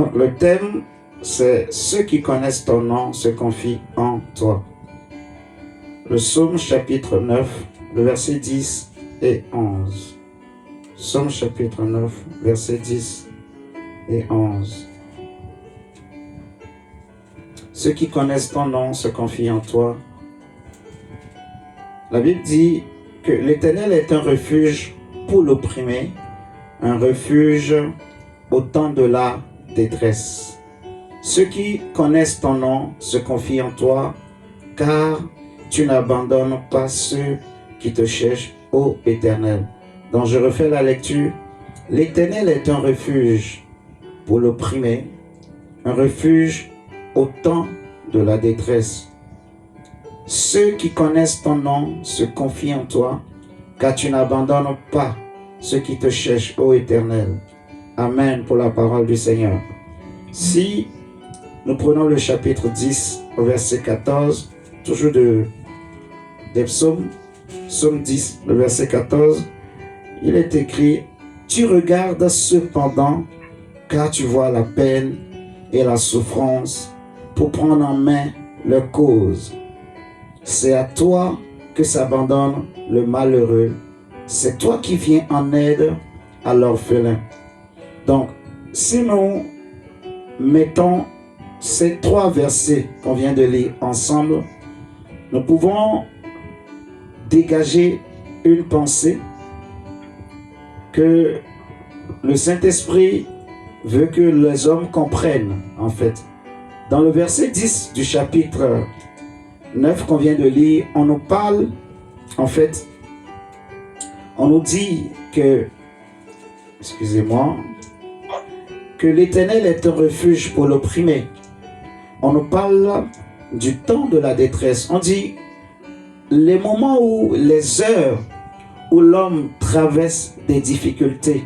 Donc, le thème, c'est ceux qui connaissent ton nom se confient en toi. Le psaume chapitre 9, le verset 10 et 11. Psaume chapitre 9, verset 10 et 11. Ceux qui connaissent ton nom se confient en toi. La Bible dit que l'Éternel est un refuge pour l'opprimé, un refuge au temps de la détresse. Ceux qui connaissent ton nom se confient en toi, car tu n'abandonnes pas ceux qui te cherchent, ô Éternel. Donc je refais la lecture. L'Éternel est un refuge pour l'opprimé, un refuge au temps de la détresse. Ceux qui connaissent ton nom se confient en toi, car tu n'abandonnes pas ceux qui te cherchent, ô Éternel. Amen pour la parole du Seigneur. Si nous prenons le chapitre 10 au verset 14, toujours des psaumes, psaume 10, le verset 14, il est écrit: tu regardes cependant, car tu vois la peine et la souffrance, pour prendre en main leur cause. C'est à toi que s'abandonne le malheureux. C'est toi qui viens en aide à l'orphelin. Donc, si nous mettons ces trois versets qu'on vient de lire ensemble, nous pouvons dégager une pensée que le Saint-Esprit veut que les hommes comprennent, en fait. Dans le verset 10 du chapitre 9 qu'on vient de lire, on nous parle, en fait, on nous dit que, excusez-moi, que l'Éternel est un refuge pour l'opprimé. On nous parle du temps de la détresse. On dit les moments où, les heures où l'homme traverse des difficultés.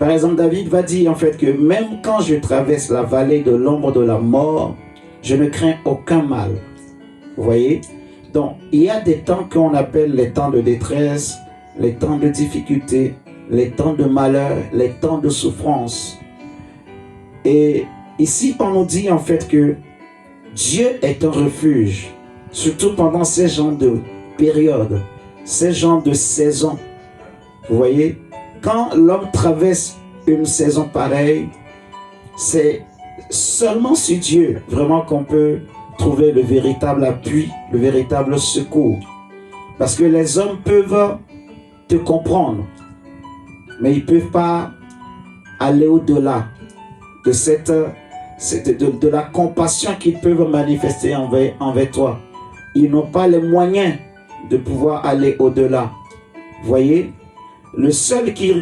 Par exemple, David va dire en fait que même quand je traverse la vallée de l'ombre de la mort, je ne crains aucun mal. Vous voyez? Donc, il y a des temps qu'on appelle les temps de détresse, les temps de difficulté, les temps de malheur, les temps de souffrance. Et ici, on nous dit en fait que Dieu est un refuge, surtout pendant ces genres de périodes, ces genres de saisons. Vous voyez? Quand l'homme traverse une saison pareille, c'est seulement sur Dieu vraiment qu'on peut trouver le véritable appui, le véritable secours. Parce que les hommes peuvent te comprendre, mais ils ne peuvent pas aller au-delà de de la compassion qu'ils peuvent manifester envers toi. Ils n'ont pas les moyens de pouvoir aller au-delà. Vous voyez? Le seul qui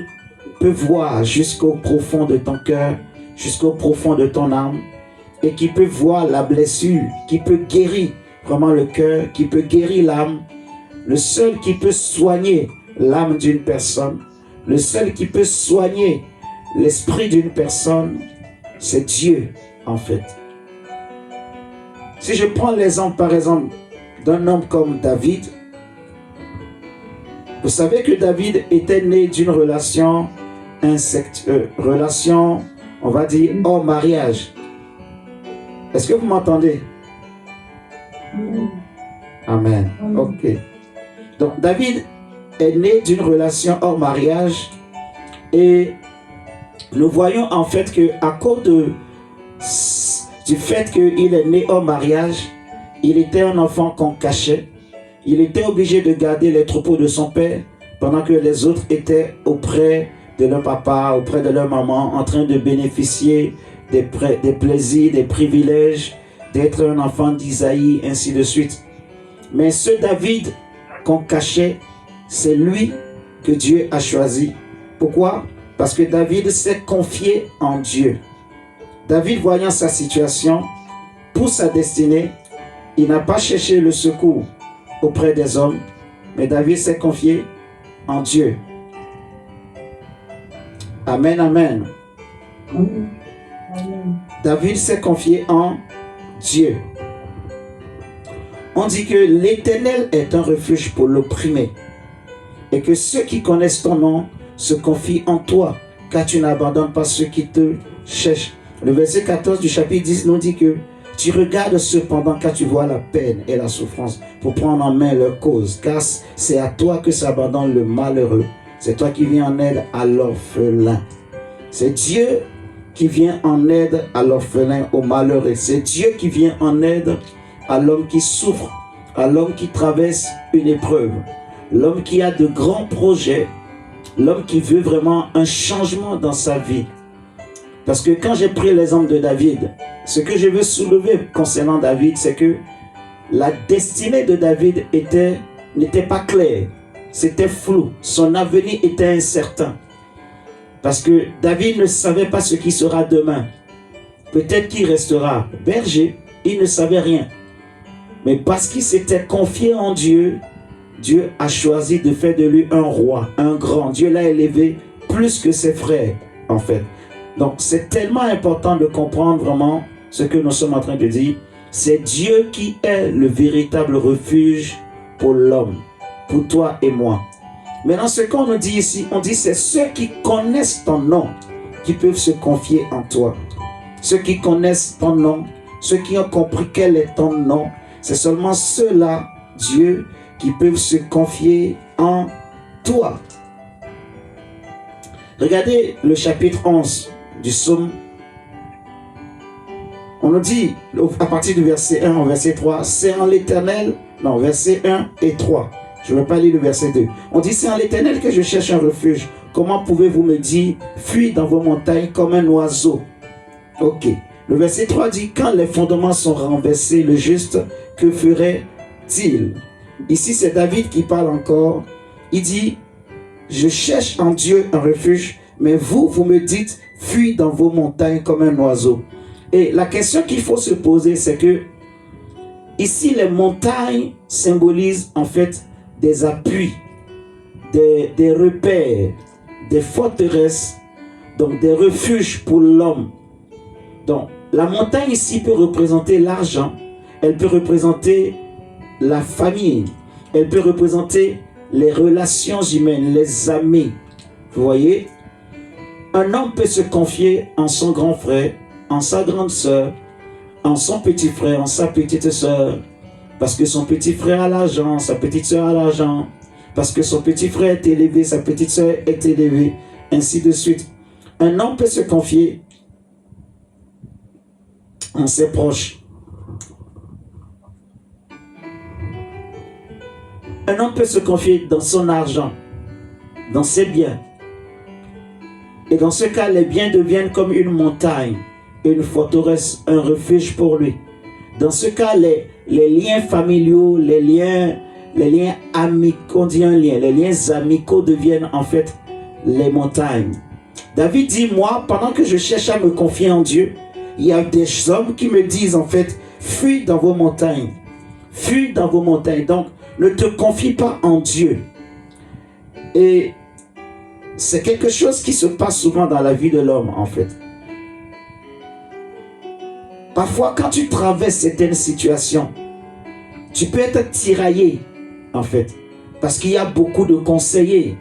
peut voir jusqu'au profond de ton cœur, jusqu'au profond de ton âme, et qui peut voir la blessure, qui peut guérir vraiment le cœur, qui peut guérir l'âme, le seul qui peut soigner l'âme d'une personne, le seul qui peut soigner l'esprit d'une personne, c'est Dieu en fait. Si je prends l'exemple par exemple d'un homme comme David, vous savez que David était né d'une relation relation, on va dire, hors mariage. Est-ce que vous m'entendez? Amen. Ok. Donc David est né d'une relation hors mariage et nous voyons en fait que à cause du fait qu'il est né hors mariage, il était un enfant qu'on cachait. Il était obligé de garder les troupeaux de son père pendant que les autres étaient auprès de leur papa, auprès de leur maman, en train de bénéficier des plaisirs, des privilèges, d'être un enfant d'Isaïe, ainsi de suite. Mais ce David qu'on cachait, c'est lui que Dieu a choisi. Pourquoi? Parce que David s'est confié en Dieu. David, voyant sa situation, pour sa destinée, il n'a pas cherché le secours auprès des hommes, mais David s'est confié en Dieu. Amen, amen. Amen. David s'est confié en Dieu. On dit que l'Éternel est un refuge pour l'opprimé et que ceux qui connaissent ton nom se confient en toi, car tu n'abandonnes pas ceux qui te cherchent, Le verset 14 du chapitre 10 nous dit que tu regardes cependant quand tu vois la peine et la souffrance pour prendre en main leur cause, car c'est à toi que s'abandonne le malheureux. C'est toi qui viens en aide à l'orphelin. C'est Dieu qui vient en aide à l'orphelin, au malheureux. C'est Dieu qui vient en aide à l'homme qui souffre, à l'homme qui traverse une épreuve, l'homme qui a de grands projets, l'homme qui veut vraiment un changement dans sa vie. Parce que quand j'ai pris l'exemple de David, ce que je veux soulever concernant David, c'est que la destinée de David n'était pas claire. C'était flou. Son avenir était incertain. Parce que David ne savait pas ce qui sera demain. Peut-être qu'il restera berger. Il ne savait rien. Mais parce qu'il s'était confié en Dieu, Dieu a choisi de faire de lui un roi, un grand. Dieu l'a élevé plus que ses frères, en fait. Donc, c'est tellement important de comprendre vraiment ce que nous sommes en train de dire. C'est Dieu qui est le véritable refuge pour l'homme, pour toi et moi. Maintenant, ce qu'on nous dit ici, on dit c'est ceux qui connaissent ton nom qui peuvent se confier en toi. Ceux qui connaissent ton nom, ceux qui ont compris quel est ton nom, c'est seulement ceux-là, Dieu, qui peuvent se confier en toi. Regardez le chapitre 11 du psaume. On nous dit, à partir du verset 1 au verset 3, c'est en l'Éternel, non, verset 1 et 3. Je ne vais pas lire le verset 2. On dit, c'est en l'Éternel que je cherche un refuge. Comment pouvez-vous me dire, fuis dans vos montagnes comme un oiseau? Ok. Le verset 3 dit, quand les fondements sont renversés, le juste, que ferait-il? Ici, c'est David qui parle encore. Il dit, je cherche en Dieu un refuge, mais vous me dites, fuis dans vos montagnes comme un oiseau. Et la question qu'il faut se poser, c'est que ici, les montagnes symbolisent en fait des appuis, des repères, des forteresses, donc des refuges pour l'homme. Donc, la montagne ici peut représenter l'argent, elle peut représenter la famille, elle peut représenter les relations humaines, les amis. Vous voyez, un homme peut se confier en son grand frère, en sa grande sœur, en son petit frère, en sa petite sœur, parce que son petit frère a l'argent, sa petite sœur a l'argent, parce que son petit frère est élevé, sa petite sœur est élevée, ainsi de suite. Un homme peut se confier en ses proches. Un homme peut se confier dans son argent, dans ses biens. Et dans ce cas, les biens deviennent comme une montagne, une forteresse, un refuge pour lui. Dans ce cas, les liens familiaux, les liens amicaux, on dit un lien, les liens amicaux deviennent en fait les montagnes. David dit, moi, pendant que je cherche à me confier en Dieu, il y a des hommes qui me disent en fait, fuis dans vos montagnes. Fuis dans vos montagnes. Donc, ne te confie pas en Dieu. Et c'est quelque chose qui se passe souvent dans la vie de l'homme, en fait. Parfois, quand tu traverses certaines situations, tu peux être tiraillé, en fait. Parce qu'il y a beaucoup de conseillers.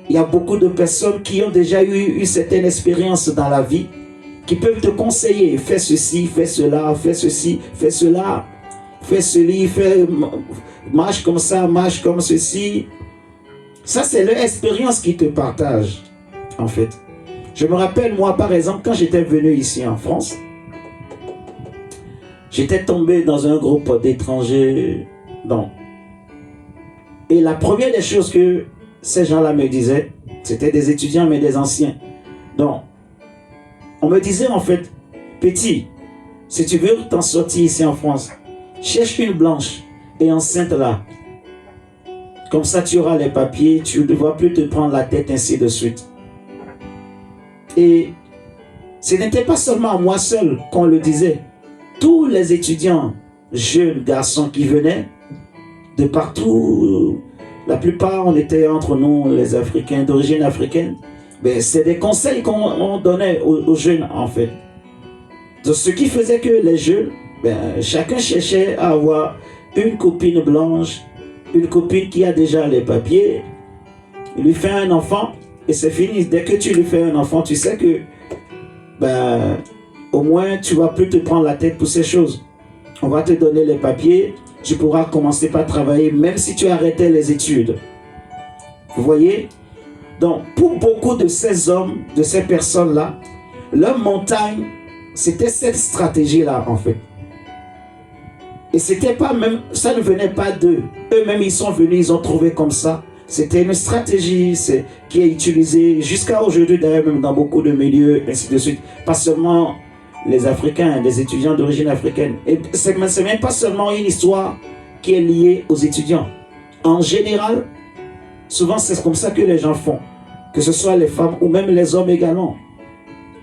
Il y a beaucoup de personnes qui ont déjà eu certaines expériences dans la vie, qui peuvent te conseiller. Fais ceci, fais cela, fais ceci, fais cela, fais ceci, marche comme ça, marche comme ceci. Ça, c'est leur expérience qui te partage, en fait. Je me rappelle, moi, par exemple, quand j'étais venu ici en France, j'étais tombé dans un groupe d'étrangers. Donc, et la première des choses que ces gens-là me disaient, c'était des étudiants, mais des anciens. Donc, on me disait en fait, petit, si tu veux t'en sortir ici en France, cherche une blanche et enceinte là. Comme ça, tu auras les papiers, tu ne devras plus te prendre la tête, ainsi de suite. Et ce n'était pas seulement à moi seul qu'on le disait. Tous les étudiants, jeunes garçons qui venaient de partout, la plupart, on était entre nous, les Africains, d'origine africaine. Ben, c'est des conseils qu'on donnait aux jeunes, en fait. Donc, ce qui faisait que les jeunes, ben, chacun cherchait à avoir une copine blanche, une copine qui a déjà les papiers. Il lui fait un enfant et c'est fini. Dès que tu lui fais un enfant, tu sais que ben, au moins tu vas plus te prendre la tête pour ces choses. On va te donner les papiers, tu pourras commencer par travailler même si tu arrêtais les études. Vous voyez? Donc pour beaucoup de ces hommes, de ces personnes-là, leur montagne, c'était cette stratégie-là en fait. Et c'était pas même, ça ne venait pas d'eux. Eux-mêmes, ils sont venus, ils ont trouvé comme ça. C'était une stratégie qui est utilisée jusqu'à aujourd'hui, d'ailleurs, même dans beaucoup de milieux, ainsi de suite. Pas seulement les Africains, les étudiants d'origine africaine. Et c'est même pas seulement une histoire qui est liée aux étudiants. En général, souvent, c'est comme ça que les gens font. Que ce soit les femmes ou même les hommes également.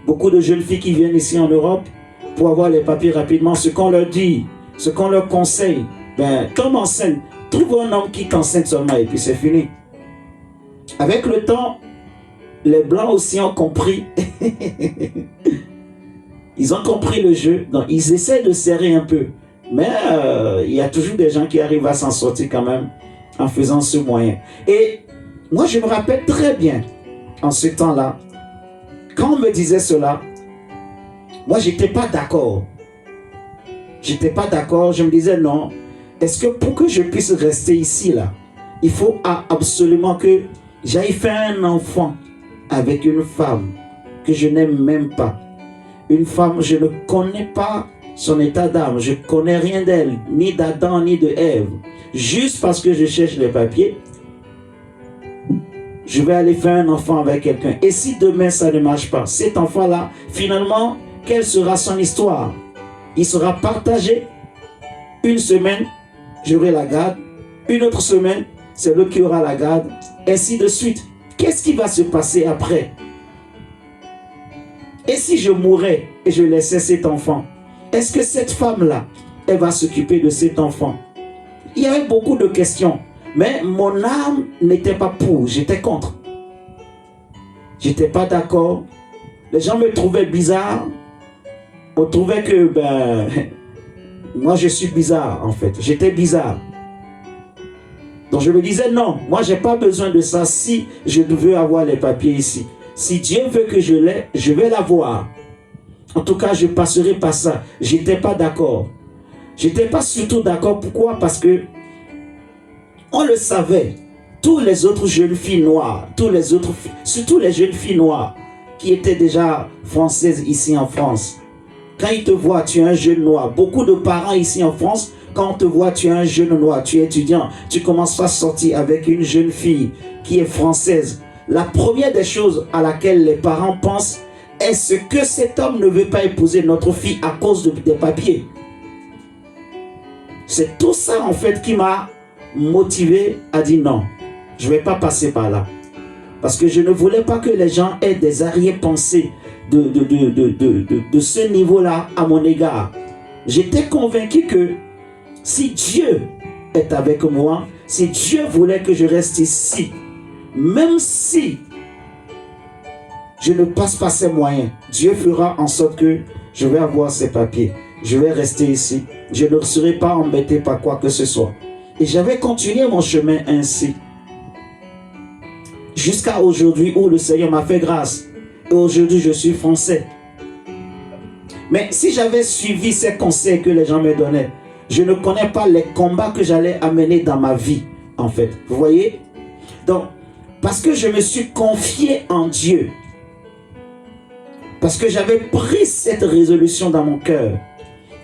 Beaucoup de jeunes filles qui viennent ici en Europe pour avoir les papiers rapidement, ce qu'on leur dit, ce qu'on leur conseille, ben, tombe enceinte, trouve un homme qui t'enseigne seulement et puis c'est fini. Avec le temps, les Blancs aussi ont compris. Ils ont compris le jeu, donc ils essaient de serrer un peu. Mais il y a toujours des gens qui arrivent à s'en sortir quand même en faisant ce moyen. Et moi, je me rappelle très bien, en ce temps-là, quand on me disait cela, moi, j'étais pas d'accord. J'étais pas d'accord, je me disais non. Est-ce que pour que je puisse rester ici, là, il faut absolument que j'aille faire un enfant avec une femme que je n'aime même pas. Une femme, je ne connais pas son état d'âme, je ne connais rien d'elle, ni d'Adam, ni de Ève. Juste parce que je cherche les papiers, je vais aller faire un enfant avec quelqu'un. Et si demain ça ne marche pas, cet enfant-là, finalement, quelle sera son histoire? Il sera partagé. Une semaine, j'aurai la garde. Une autre semaine, c'est l'autre qui aura la garde. Ainsi de suite. Qu'est-ce qui va se passer après? Et si je mourais et je laissais cet enfant, est-ce que cette femme-là, elle va s'occuper de cet enfant? Il y avait beaucoup de questions. Mais mon âme n'était pas pour. J'étais contre. J'étais pas d'accord. Les gens me trouvaient bizarre. On trouvait que, moi je suis bizarre en fait. J'étais bizarre. Donc je me disais non, moi j'ai pas besoin de ça si je veux avoir les papiers ici. Si Dieu veut que je l'ai, je vais l'avoir. En tout cas, je passerai par ça. J'étais pas d'accord. J'étais pas surtout d'accord. Pourquoi? Parce que on le savait. Tous les autres jeunes filles noires, surtout les jeunes filles noires qui étaient déjà françaises ici en France. Quand ils te voient, tu es un jeune noir. Beaucoup de parents ici en France, quand on te voit, tu es un jeune noir, tu es étudiant, tu commences à sortir avec une jeune fille qui est française. La première des choses à laquelle les parents pensent, est-ce que cet homme ne veut pas épouser notre fille à cause des papiers? C'est tout ça en fait qui m'a motivé à dire non, je ne vais pas passer par là. Parce que je ne voulais pas que les gens aient des arrière-pensées de ce niveau-là à mon égard. J'étais convaincu que si Dieu est avec moi, si Dieu voulait que je reste ici, même si je ne passe pas ces moyens, Dieu fera en sorte que je vais avoir ces papiers. Je vais rester ici. Je ne serai pas embêté par quoi que ce soit. Et j'avais continué mon chemin ainsi. Jusqu'à aujourd'hui où le Seigneur m'a fait grâce. Et aujourd'hui, je suis français. Mais si j'avais suivi ces conseils que les gens me donnaient, je ne connais pas les combats que j'allais amener dans ma vie, en fait. Vous voyez? Donc, parce que je me suis confié en Dieu, parce que j'avais pris cette résolution dans mon cœur,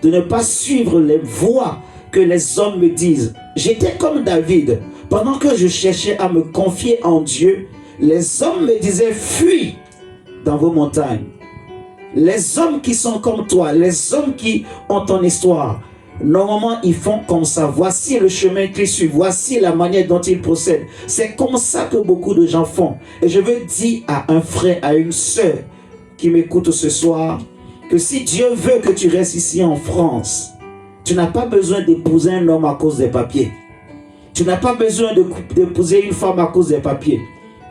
de ne pas suivre les voies que les hommes me disent. J'étais comme David. Pendant que je cherchais à me confier en Dieu, les hommes me disaient, fuis dans vos montagnes. Les hommes qui sont comme toi, les hommes qui ont ton histoire, normalement ils font comme ça. Voici le chemin qu'ils suivent, voici la manière dont ils procèdent. C'est comme ça que beaucoup de gens font. Et je veux dire à un frère, à une sœur qui m'écoute ce soir, que si Dieu veut que tu restes ici en France, tu n'as pas besoin d'épouser un homme à cause des papiers. Tu n'as pas besoin d'épouser une femme à cause des papiers.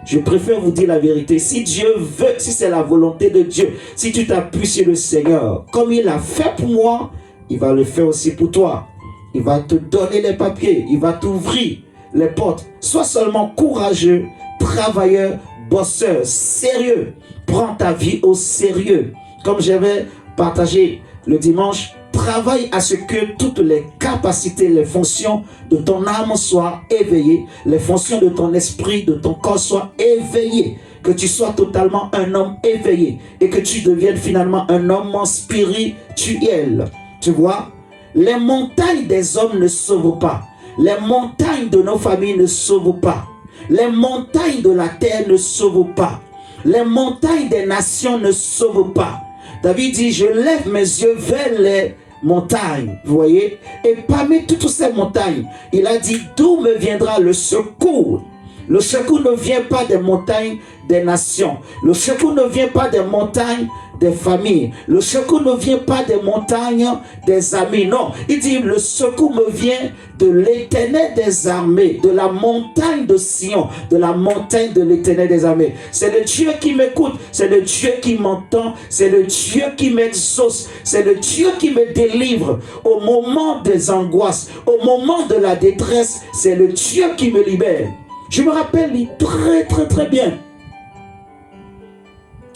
Je préfère vous dire la vérité. Si Dieu veut, si c'est la volonté de Dieu, si tu t'appuies sur le Seigneur, comme il l'a fait pour moi, il va le faire aussi pour toi. Il va te donner les papiers, il va t'ouvrir les portes. Sois seulement courageux, travailleur, bosseur, sérieux. Prends ta vie au sérieux. Comme j'avais partagé le dimanche, travaille à ce que toutes les capacités, les fonctions de ton âme soient éveillées, les fonctions de ton esprit, de ton corps soient éveillées, que tu sois totalement un homme éveillé et que tu deviennes finalement un homme spirituel. Tu vois, les montagnes des hommes ne sauvent pas, les montagnes de nos familles ne sauvent pas, les montagnes de la terre ne sauvent pas, les montagnes des nations ne sauvent pas. David dit, je lève mes yeux vers les montagnes, vous voyez, et parmi toutes ces montagnes, il a dit, d'où me viendra le secours? Le secours ne vient pas des montagnes des nations, le secours ne vient pas des montagnes des familles, le secours ne vient pas des montagnes des amis, non, il dit, le secours me vient de l'Éternel des armées, de la montagne de Sion, de la montagne de l'Éternel des armées. C'est le Dieu qui m'écoute, c'est le Dieu qui m'entend, c'est le Dieu qui m'exauce, c'est le Dieu qui me délivre au moment des angoisses, au moment de la détresse, c'est le Dieu qui me libère. Je me rappelle très bien,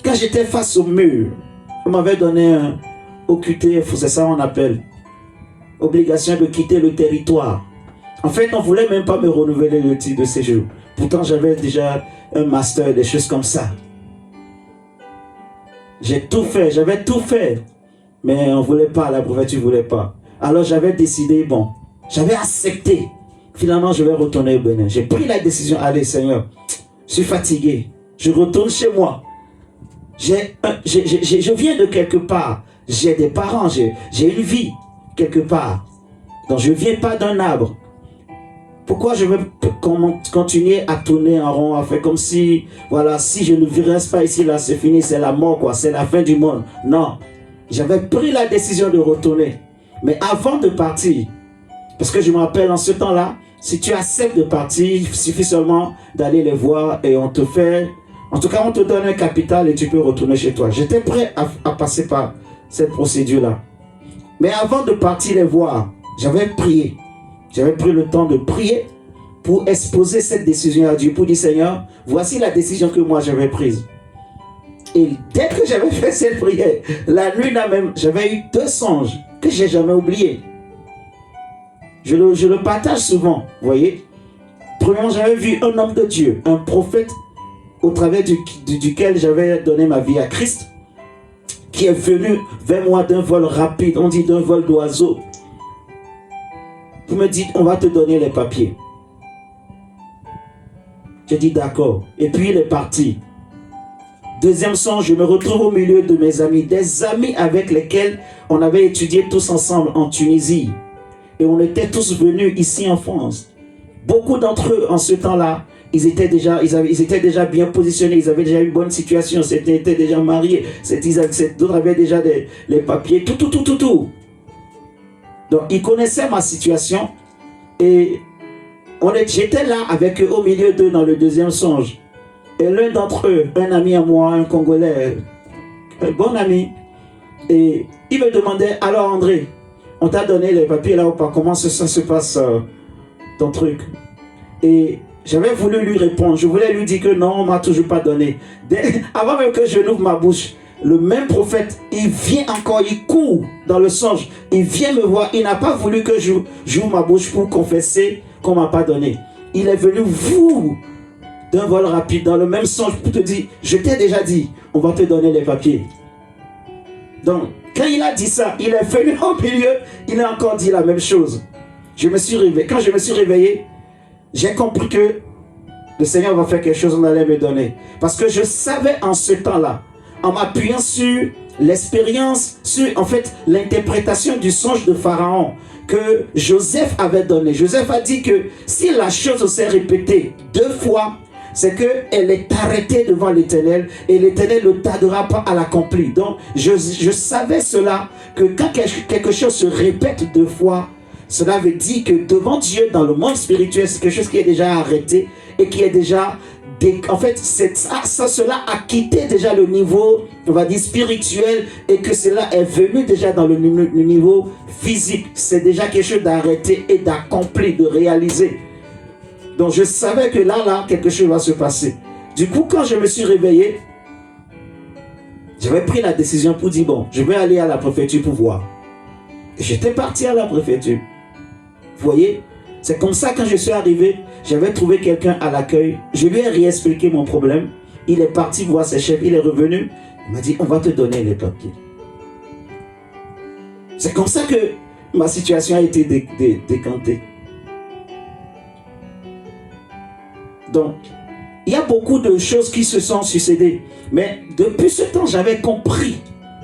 quand j'étais face au mur, on m'avait donné un OQTF, c'est ça on appelle, obligation de quitter le territoire. En fait, on ne voulait même pas me renouveler le titre de séjour. Pourtant, j'avais déjà un master, des choses comme ça. J'ai tout fait, j'avais tout fait. Mais on ne voulait pas, la préfecture ne voulait pas. Alors j'avais décidé, bon, j'avais accepté. Finalement, je vais retourner au Bénin. J'ai pris la décision, allez Seigneur, je suis fatigué. Je retourne chez moi. Je viens de quelque part. J'ai des parents, j'ai une vie quelque part. Donc je ne viens pas d'un arbre. Pourquoi je vais continuer à tourner en rond, à faire comme si, voilà, si je ne reste pas ici, là, c'est fini, c'est la mort, quoi, c'est la fin du monde. Non, j'avais pris la décision de retourner. Mais avant de partir, parce que je me rappelle en ce temps-là, si tu acceptes de partir, il suffit seulement d'aller les voir et on te fait, en tout cas, on te donne un capital et tu peux retourner chez toi. J'étais prêt à passer par cette procédure-là. Mais avant de partir les voir, j'avais prié. J'avais pris le temps de prier pour exposer cette décision à Dieu, pour dire, Seigneur, voici la décision que moi j'avais prise. Et dès que j'avais fait cette prière, la nuit là même, j'avais eu 2 songes que je n'ai jamais oubliés. Je le partage souvent, vous voyez. Premièrement, j'avais vu un homme de Dieu, un prophète, au travers duquel j'avais donné ma vie à Christ, qui est venu vers moi d'un vol rapide, on dit d'un vol d'oiseau. Vous me dites, on va te donner les papiers. J'ai dit d'accord. Et puis il est parti. Deuxième songe, je me retrouve au milieu de mes amis, des amis avec lesquels on avait étudié tous ensemble en Tunisie. Et on était tous venus ici en France. Beaucoup d'entre eux, en ce temps-là, ils étaient déjà bien positionnés, ils avaient déjà une bonne situation, ils étaient déjà mariés, d'autres avaient déjà les papiers, tout. Donc, ils connaissaient ma situation et j'étais là avec eux, au milieu d'eux, dans le deuxième songe. Et l'un d'entre eux, un ami à moi, un Congolais, un bon ami, et il me demandait, alors André, on t'a donné les papiers là ou pas? Comment ça se passe, ton truc? Et j'avais voulu lui répondre. Je voulais lui dire que non, on ne m'a toujours pas donné. Avant même que je n'ouvre ma bouche, le même prophète, il vient encore, il court dans le songe. Il vient me voir. Il n'a pas voulu que j'ouvre ma bouche pour confesser qu'on ne m'a pas donné. Il est venu, d'un vol rapide, dans le même songe, pour te dire, je t'ai déjà dit, on va te donner les papiers. Donc, quand il a dit ça, il est venu au milieu, il a encore dit la même chose. Je me suis réveillé. Quand je me suis réveillé, j'ai compris que le Seigneur va faire quelque chose, on allait me donner. Parce que je savais en ce temps-là, en m'appuyant sur l'expérience, sur en fait l'interprétation du songe de Pharaon que Joseph avait donné. Joseph a dit que si la chose s'est répétée 2 fois, c'est qu'elle est arrêtée devant l'Éternel et l'Éternel ne tardera pas à l'accomplir. Donc, je savais cela, que quand quelque chose se répète 2 fois, cela veut dire que devant Dieu, dans le monde spirituel, c'est quelque chose qui est déjà arrêté et qui est déjà... En fait, cela a quitté déjà le niveau, on va dire, spirituel et que cela est venu déjà dans le niveau physique. C'est déjà quelque chose d'arrêté et d'accompli, de réaliser. Donc, je savais que là, quelque chose va se passer. Du coup, quand je me suis réveillé, J'avais pris la décision pour dire, bon, je vais aller à la préfecture pour voir. Et j'étais parti à la préfecture. Vous voyez, c'est comme ça quand je suis arrivé, j'avais trouvé quelqu'un à l'accueil. Je lui ai réexpliqué mon problème. Il est parti voir ses chefs, il est revenu. Il m'a dit, on va te donner les papiers. C'est comme ça que ma situation a été décantée. Donc, il y a beaucoup de choses qui se sont succédées. Mais depuis ce temps, j'avais compris,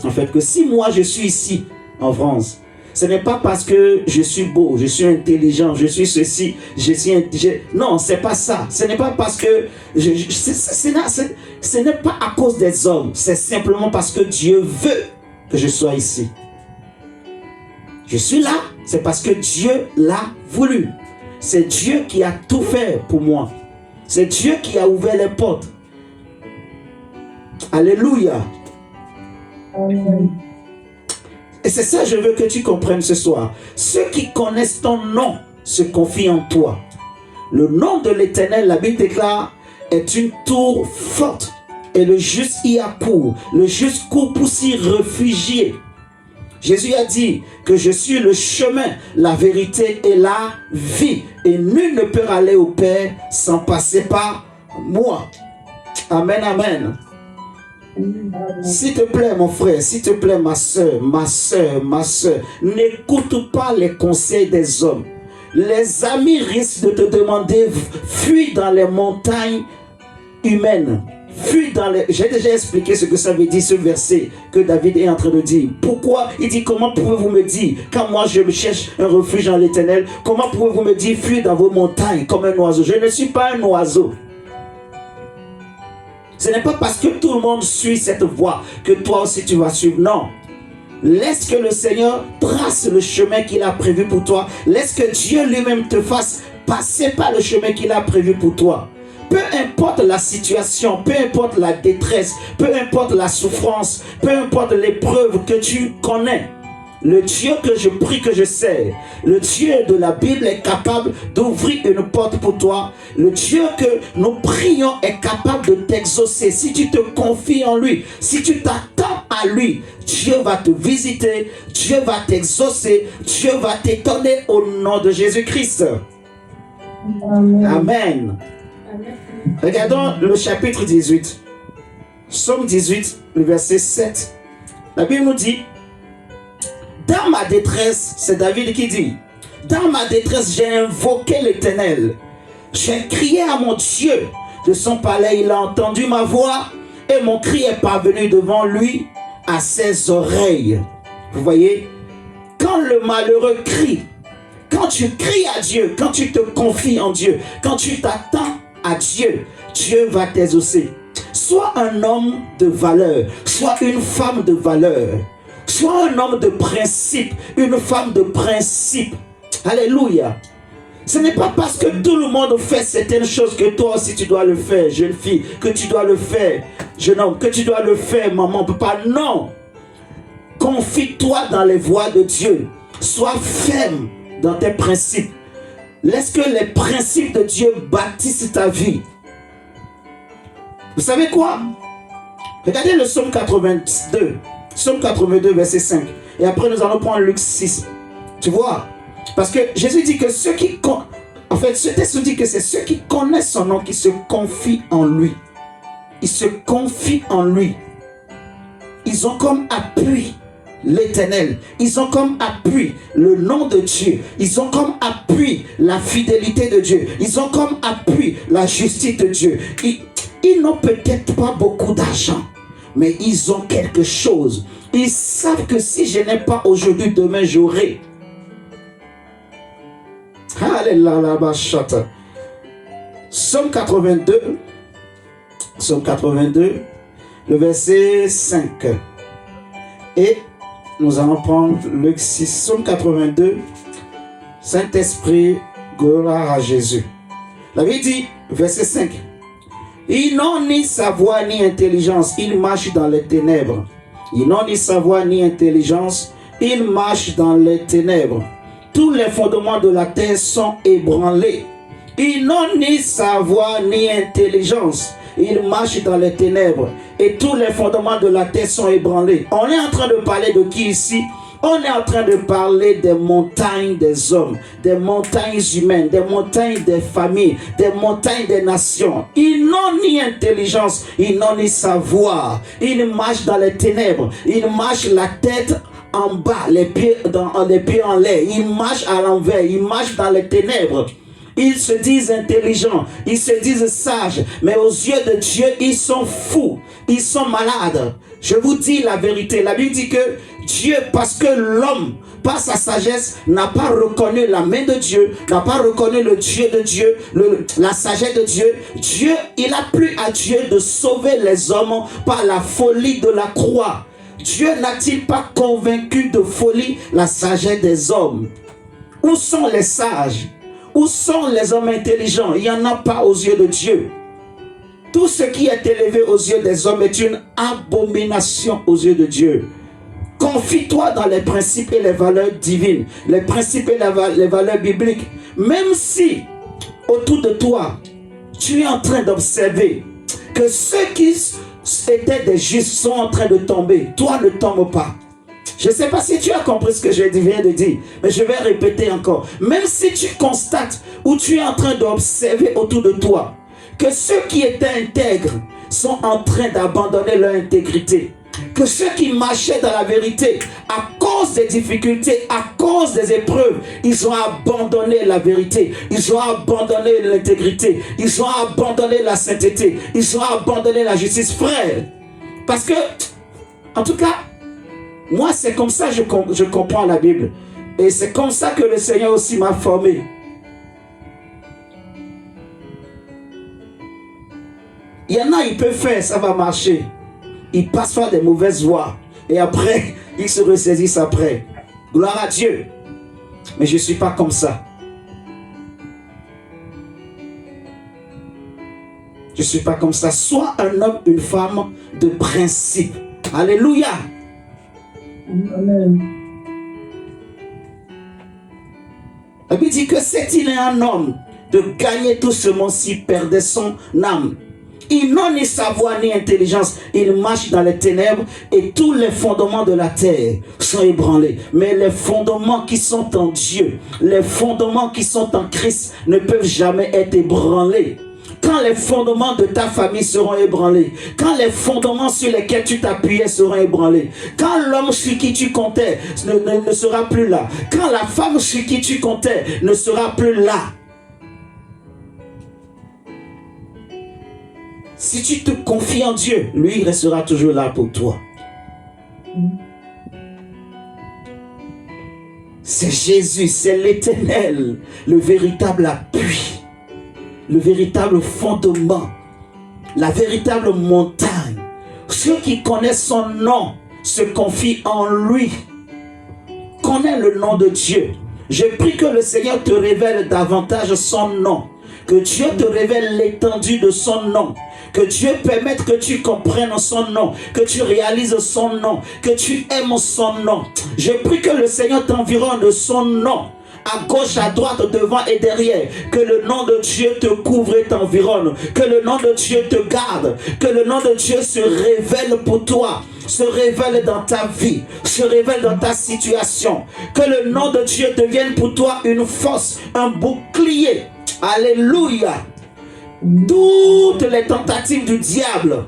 en fait, que si moi je suis ici, en France, ce n'est pas parce que je suis beau, je suis intelligent, je suis ceci, non, c'est pas ça. Ce n'est pas parce que... ce n'est pas à cause des hommes. C'est simplement parce que Dieu veut que je sois ici. Je suis là, c'est parce que Dieu l'a voulu. C'est Dieu qui a tout fait pour moi. C'est Dieu qui a ouvert les portes. Alléluia. Amen. Et c'est ça que je veux que tu comprennes ce soir. Ceux qui connaissent ton nom se confient en toi. Le nom de l'Éternel, la Bible déclare, est une tour forte. Et le juste y accourt. Le juste court pour s'y réfugier. Jésus a dit que je suis le chemin, la vérité et la vie. Et nul ne peut aller au Père sans passer par moi. Amen, amen. S'il te plaît, mon frère, s'il te plaît, ma soeur, n'écoute pas les conseils des hommes. Les amis risquent de te demander, fuis dans les montagnes humaines. Fuis dans les... J'ai déjà expliqué ce que ça veut dire, ce verset que David est en train de dire. Pourquoi? Il dit, comment pouvez-vous me dire, quand moi je me cherche un refuge en l'Éternel, comment pouvez-vous me dire, fuis dans vos montagnes comme un oiseau? Je ne suis pas un oiseau. Ce n'est pas parce que tout le monde suit cette voie que toi aussi tu vas suivre. Non. Laisse que le Seigneur trace le chemin qu'il a prévu pour toi. Laisse que Dieu lui-même te fasse passer par le chemin qu'il a prévu pour toi. Peu importe la situation, peu importe la détresse, peu importe la souffrance, peu importe l'épreuve que tu connais. Le Dieu que je prie, que je sers, le Dieu de la Bible est capable d'ouvrir une porte pour toi. Le Dieu que nous prions est capable de t'exaucer. Si tu te confies en lui, si tu t'attends à lui, Dieu va te visiter, Dieu va t'exaucer, Dieu va t'étonner au nom de Jésus-Christ. Amen. Amen. Regardons le chapitre 18. Psaume 18, le verset 7. La Bible nous dit, dans ma détresse, c'est David qui dit, dans ma détresse, j'ai invoqué l'Éternel. J'ai crié à mon Dieu. De son palais, il a entendu ma voix et mon cri est parvenu devant lui à ses oreilles. Vous voyez, quand le malheureux crie, quand tu cries à Dieu, quand tu te confies en Dieu, quand tu t'attends à Dieu, Dieu va t'exaucer. Sois un homme de valeur, sois une femme de valeur. Sois un homme de principe, une femme de principe. Alléluia. Ce n'est pas parce que tout le monde fait certaines choses que toi aussi tu dois le faire, jeune fille, que tu dois le faire, jeune homme, que tu dois le faire, maman, papa. Non. Confie-toi dans les voies de Dieu. Sois ferme dans tes principes. Laisse que les principes de Dieu bâtissent ta vie. Vous savez quoi? Regardez le psaume 82. Psaume 82, verset 5. Et après, nous allons prendre Luc 6. Tu vois? Parce que Jésus dit que ceux qui... En fait, ce texte dit que c'est ceux qui connaissent son nom qui se confient en lui. Ils se confient en lui. Ils ont comme appui l'Éternel. Ils ont comme appui le nom de Dieu. Ils ont comme appui la fidélité de Dieu. Ils ont comme appui la justice de Dieu. Ils n'ont peut-être pas beaucoup d'argent, mais ils ont quelque chose. Ils savent que si je n'ai pas aujourd'hui, demain j'aurai. Alléluia. Psaume 82. Psaume 82, le verset 5. Et nous allons prendre Luc 6, Psaume 82. Saint-Esprit, gloire à Jésus. La Bible dit, verset 5. Ils n'ont ni savoir ni intelligence, ils marchent dans les ténèbres. Ils n'ont ni savoir ni intelligence, ils marchent dans les ténèbres. Tous les fondements de la terre sont ébranlés. Ils n'ont ni savoir ni intelligence. il marche dans les ténèbres et tous les fondements de la terre sont ébranlés. On est en train de parler de qui ici? On est en train de parler des montagnes des hommes, des montagnes humaines, des montagnes des familles, des montagnes des nations. Ils n'ont ni intelligence, ils n'ont ni savoir. Ils marchent dans les ténèbres, ils marchent la tête en bas, les pieds en l'air. Ils marchent à l'envers, ils marchent dans les ténèbres. Ils se disent intelligents, ils se disent sages, mais aux yeux de Dieu, ils sont fous, ils sont malades. Je vous dis la vérité. La Bible dit que Dieu, parce que l'homme, par sa sagesse, n'a pas reconnu la main de Dieu, n'a pas reconnu le Dieu de Dieu, la sagesse de Dieu. Dieu, il a plu à Dieu de sauver les hommes par la folie de la croix. Dieu n'a-t-il pas convaincu de folie la sagesse des hommes? Où sont les sages? Où sont les hommes intelligents? Il n'y en a pas aux yeux de Dieu. Tout ce qui est élevé aux yeux des hommes est une abomination aux yeux de Dieu. Confie-toi dans les principes et les valeurs divines, les principes et les valeurs bibliques. Même si autour de toi, tu es en train d'observer que ceux qui étaient des justes sont en train de tomber, toi ne tombe pas. Je ne sais pas si tu as compris ce que je viens de dire, mais je vais répéter encore. Même si tu constates ou tu es en train d'observer autour de toi que ceux qui étaient intègres sont en train d'abandonner leur intégrité, que ceux qui marchaient dans la vérité, à cause des difficultés, à cause des épreuves, ils ont abandonné la vérité, ils ont abandonné l'intégrité, ils ont abandonné la sainteté, ils ont abandonné la justice, frère. Parce que, en tout cas, moi c'est comme ça que je comprends la Bible. Et c'est comme ça que le Seigneur aussi m'a formé. Il y en a, ils peuvent faire, ça va marcher. Ils passent par des mauvaises voies. Et après, ils se ressaisissent après. Gloire à Dieu. Mais je ne suis pas comme ça. Je ne suis pas comme ça. Sois un homme, une femme de principe. Alléluia. Amen. La Bible dit que c'est-il un homme de gagner tout ce monde s'il perdait son âme. Ils n'ont ni savoir ni intelligence. Ils marchent dans les ténèbres et tous les fondements de la terre sont ébranlés. Mais les fondements qui sont en Dieu, les fondements qui sont en Christ ne peuvent jamais être ébranlés. Quand les fondements de ta famille seront ébranlés, quand les fondements sur lesquels tu t'appuyais seront ébranlés, quand l'homme sur qui tu comptais ne sera plus là, quand la femme sur qui tu comptais ne sera plus là, si tu te confies en Dieu, lui, il restera toujours là pour toi. C'est Jésus, c'est l'Éternel, le véritable appui, le véritable fondement, la véritable montagne. Ceux qui connaissent son nom se confient en lui. Connais le nom de Dieu. Je prie que le Seigneur te révèle davantage son nom. Que Dieu te révèle l'étendue de son nom. Que Dieu permette que tu comprennes son nom, que tu réalises son nom, que tu aimes son nom. Je prie que le Seigneur t'environne de son nom, à gauche, à droite, devant et derrière. Que le nom de Dieu te couvre et t'environne. Que le nom de Dieu te garde. Que le nom de Dieu se révèle pour toi, se révèle dans ta vie, se révèle dans ta situation. Que le nom de Dieu devienne pour toi une force, un bouclier. Alléluia. Toutes les tentatives du diable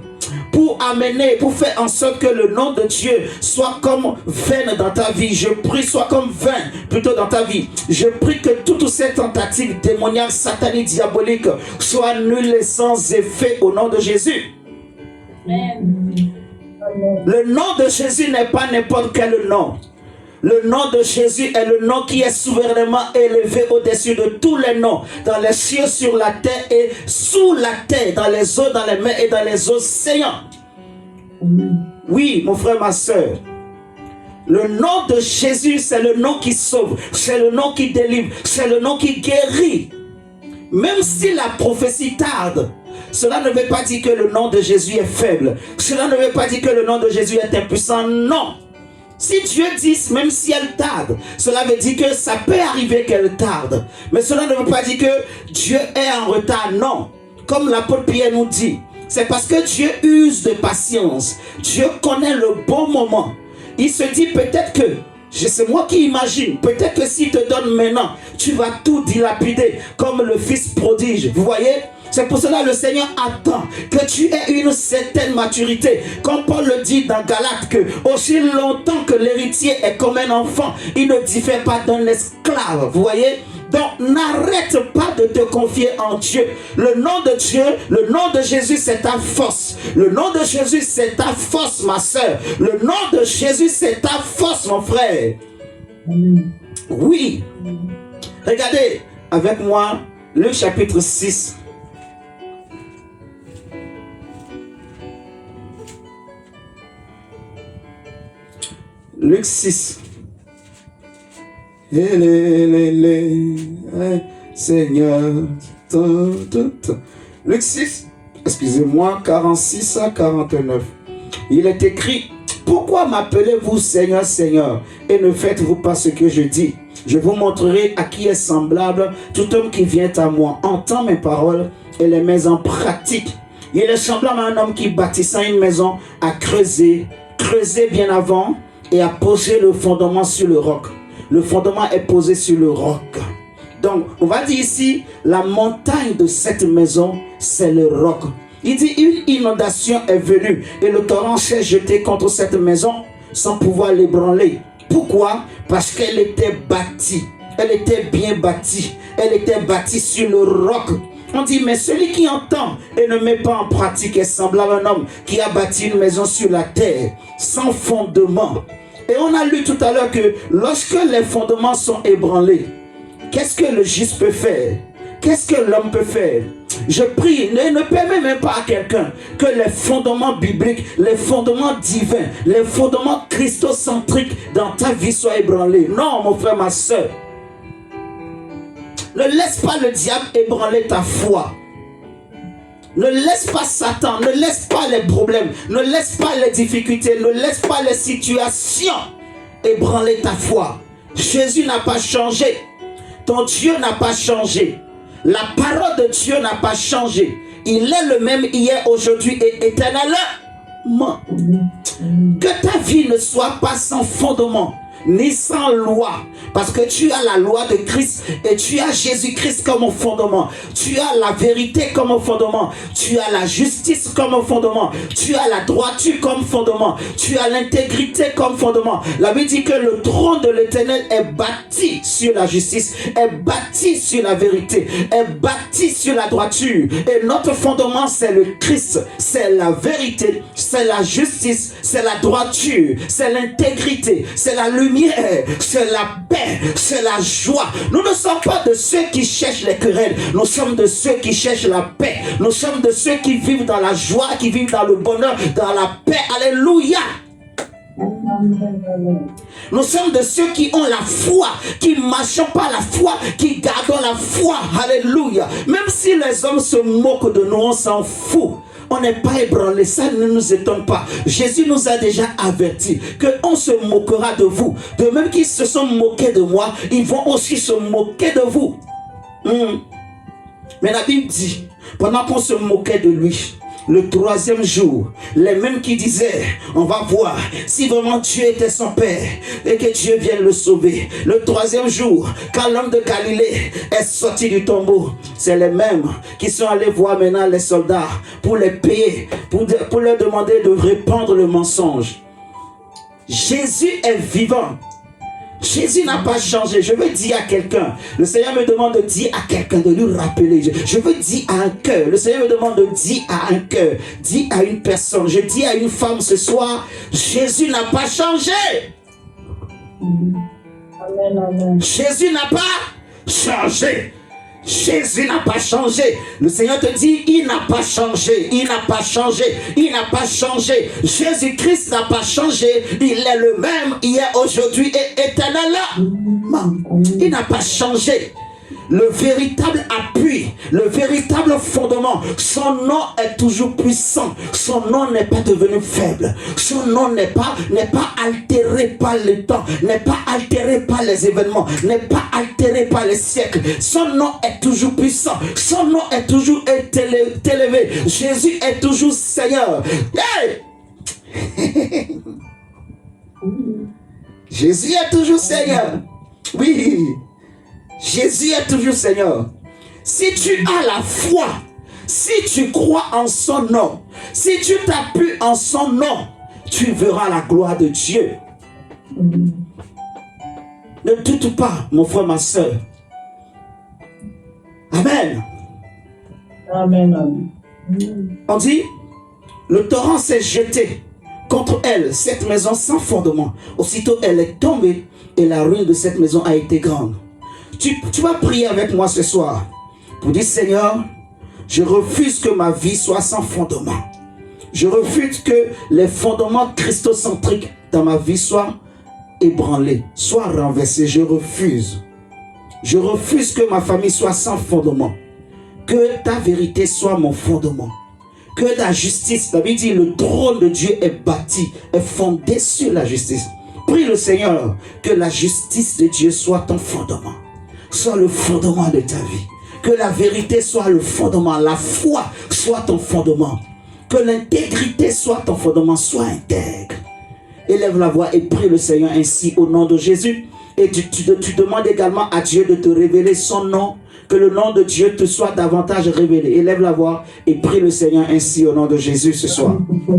pour amener, pour faire en sorte que le nom de Dieu soit comme veine dans ta vie. Je prie, soit comme vin plutôt dans ta vie. Je prie que toutes ces tentatives démoniaques, sataniques, diaboliques soient nulles et sans effet au nom de Jésus. Amen. Le nom de Jésus n'est pas n'importe quel nom. Le nom de Jésus est le nom qui est souverainement élevé au-dessus de tous les noms, dans les cieux, sur la terre et sous la terre, dans les eaux, dans les mers et dans les océans. Oui, mon frère, ma soeur. Le nom de Jésus, c'est le nom qui sauve, c'est le nom qui délivre, c'est le nom qui guérit. Même si la prophétie tarde, cela ne veut pas dire que le nom de Jésus est faible. Cela ne veut pas dire que le nom de Jésus est impuissant. Non. Si Dieu dit, même si elle tarde, cela veut dire que ça peut arriver qu'elle tarde. Mais cela ne veut pas dire que Dieu est en retard. Non. Comme l'apôtre Pierre nous dit, C'est parce que Dieu use de patience. Dieu connaît le bon moment. Il se dit peut-être que, c'est moi qui imagine, peut-être que s'il te donne maintenant, tu vas tout dilapider comme le fils prodige. Vous voyez? C'est pour cela que le Seigneur attend que tu aies une certaine maturité. Comme Paul le dit dans Galates, que aussi longtemps que l'héritier est comme un enfant, il ne diffère pas d'un esclave. Vous voyez? Donc n'arrête pas de te confier en Dieu. Le nom de Dieu, le nom de Jésus, c'est ta force. Le nom de Jésus, c'est ta force, ma soeur. Le nom de Jésus, c'est ta force, mon frère. Oui. Regardez avec moi le chapitre 6. Luc 6. Seigneur. Luc 6, excusez-moi, 46 à 49. Il est écrit: pourquoi m'appelez-vous Seigneur, Seigneur, et ne faites-vous pas ce que je dis? Je vous montrerai à qui est semblable tout homme qui vient à moi, entend mes paroles et les met en pratique. Il est semblable à un homme qui, bâtissant une maison, a creusé bien avant et a posé le fondement sur le roc. Le fondement est posé sur le roc. Donc, on va dire ici, la montagne de cette maison, c'est le roc. Il dit, une inondation est venue et le torrent s'est jeté contre cette maison sans pouvoir l'ébranler. Pourquoi? Parce qu'elle était bâtie. Elle était bien bâtie. Elle était bâtie sur le roc. On dit, mais celui qui entend et ne met pas en pratique est semblable à un homme qui a bâti une maison sur la terre, sans fondement. Et on a lu tout à l'heure que lorsque les fondements sont ébranlés, qu'est-ce que le juste peut faire? Qu'est-ce que l'homme peut faire? Je prie, ne permets même pas à quelqu'un que les fondements bibliques, les fondements divins, les fondements christocentriques dans ta vie soient ébranlés. Non, mon frère, ma soeur. Ne laisse pas le diable ébranler ta foi. Ne laisse pas Satan, ne laisse pas les problèmes, ne laisse pas les difficultés, ne laisse pas les situations ébranler ta foi. Jésus n'a pas changé. Ton Dieu n'a pas changé. La parole de Dieu n'a pas changé. Il est le même hier, aujourd'hui et éternellement. Que ta vie ne soit pas sans fondement, ni sans loi. Parce que tu as la loi de Christ et tu as Jésus-Christ comme fondement. Tu as la vérité comme fondement. Tu as la justice comme fondement. Tu as la droiture comme fondement. Tu as l'intégrité comme fondement. La Bible dit que le trône de l'Éternel est bâti sur la justice, est bâti sur la vérité, est bâti sur la droiture. Et notre fondement, c'est le Christ. C'est la vérité, c'est la justice, c'est la droiture, c'est l'intégrité, c'est la lumière, c'est la paix, c'est la joie. Nous ne sommes pas de ceux qui cherchent les querelles. Nous sommes de ceux qui cherchent la paix. Nous sommes de ceux qui vivent dans la joie, qui vivent dans le bonheur, dans la paix. Alléluia. Nous sommes de ceux qui ont la foi, qui ne marchons pas la foi, qui gardons la foi. Alléluia. Même si les hommes se moquent de nous, on s'en fout. On n'est pas ébranlé, ça ne nous étonne pas. Jésus nous a déjà averti qu'on se moquera de vous. De même qu'ils se sont moqués de moi, ils vont aussi se moquer de vous. Mais la Bible dit, pendant qu'on se moquait de lui, le troisième jour, les mêmes qui disaient, on va voir si vraiment Dieu était son Père et que Dieu vienne le sauver. Le troisième jour, quand l'homme de Galilée est sorti du tombeau, c'est les mêmes qui sont allés voir maintenant les soldats pour les payer, pour leur demander de répandre le mensonge. Jésus est vivant. Jésus n'a pas changé. Je veux dire à quelqu'un, le Seigneur me demande de dire à quelqu'un, de lui rappeler. Je veux dire à un cœur, le Seigneur me demande de dire à un cœur, dire à une personne, je dis à une femme ce soir, Jésus n'a pas changé. Amen, amen. Jésus n'a pas changé. Jésus n'a pas changé. Le Seigneur te dit, il n'a pas changé. Il n'a pas changé. Il n'a pas changé. Jésus-Christ n'a pas changé. Il est le même hier, aujourd'hui et éternellement. Il n'a pas changé. le véritable appui, le véritable fondement. Son nom est toujours puissant. Son nom n'est pas devenu faible. Son nom n'est pas altéré par le temps, n'est pas altéré par les événements, n'est pas altéré par les siècles. Son nom est toujours puissant. Son nom est toujours élevé. Jésus est toujours Seigneur. Hey! Jésus est toujours Seigneur. Oui. Jésus est toujours Seigneur. Si tu as la foi, si tu crois en son nom, si tu t'appuies en son nom, tu verras la gloire de Dieu. Ne doute pas, mon frère, ma soeur. Amen. Amen. On dit, le torrent s'est jeté contre elle, cette maison sans fondement. Aussitôt, elle est tombée et la ruine de cette maison a été grande. Tu vas prier avec moi ce soir pour dire, Seigneur, je refuse que ma vie soit sans fondement. Je refuse que les fondements christocentriques dans ma vie soient ébranlés, soient renversés. Je refuse. Je refuse que ma famille soit sans fondement. Que ta vérité soit mon fondement. Que ta justice, la Bible dit, le trône de Dieu est bâti, est fondé sur la justice. Prie le Seigneur que la justice de Dieu soit ton fondement. Soit le fondement de ta vie. Que la vérité soit le fondement. La foi soit ton fondement. Que l'intégrité soit ton fondement. Sois intègre. Élève la voix et prie le Seigneur ainsi au nom de Jésus. Et tu demandes également à Dieu de te révéler son nom. Que le nom de Dieu te soit davantage révélé. Élève la voix et prie le Seigneur ainsi au nom de Jésus ce soir.